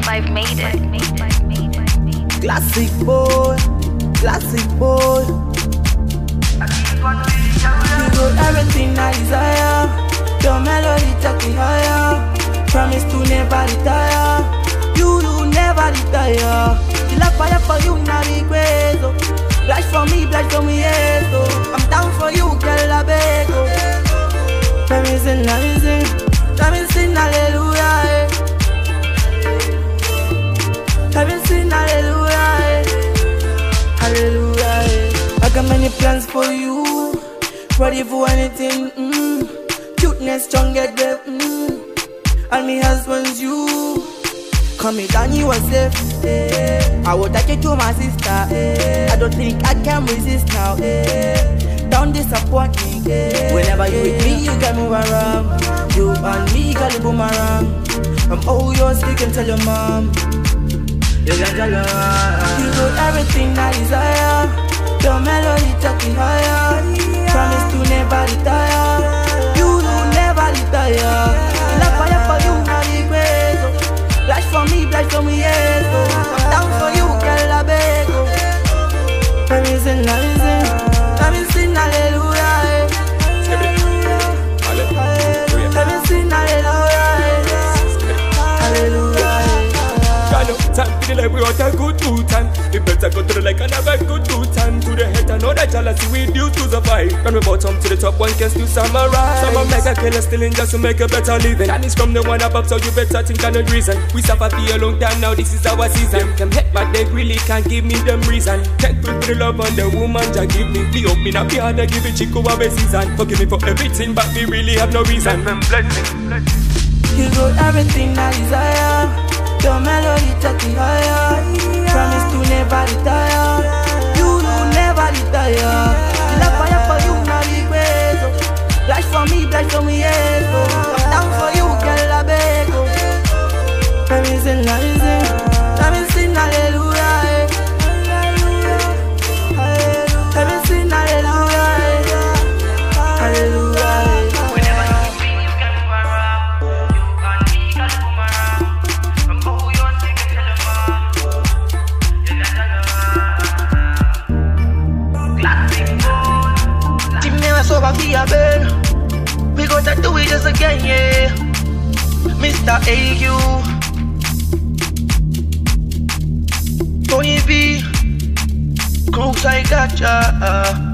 Vibe made it. Classic boy, classic boy. You got everything I desire. Your melody take me higher. Promise to never retire. You never retire. The love fire for you, not regret. Flash for me, yes. I'm down for you, girl, I beg. Let me sing, hallelujah. Let me sing, hallelujah. Hallelujah. I got many plans for you. Ready for anything. Cuteness, strong, get there. And me husband's you. Come me down, you are safe. I will take you to my sister. I don't think I can resist now. Don't disappoint me. Whenever you with me, you can move around. You and me, girl, you boomerang. I'm all yours, you can tell your mom. You can tell her. You got everything I desire. Your melody take me higher. Promise to never retire. You never retire. Love fire for you, not regret. Flash for me, yes. I'm down for you, girl, I beg. Let me sing, hallelujah. Let me sing, hallelujah. Time to the life we want a good time. We better go to the like and have a good time. To the head and know that jealousy we used to survive. From the bottom to the top, one can still summarize. Some mega killer stealing just to make a better living. And it's from the one above, so you better think on the reason. We suffer for a long time now, this is our season. Them hate but they really can't give me them reason. Thankful for the love and the woman just give me. The open up behind the give it chico of a season. Forgive me for everything but we really have no reason. You got everything I desire. Your melody take me higher. Promise to never retire. You never retire. The love fire for you, not regret. Flash for me, yes. I'm down for you, girl, I beg. Let me sing, hallelujah. Let me sing, hallelujah. Hallelujah. Over here, Ben. We gotta do it just again, yeah. Mr. AU, Tony B, Cruz, I gotcha.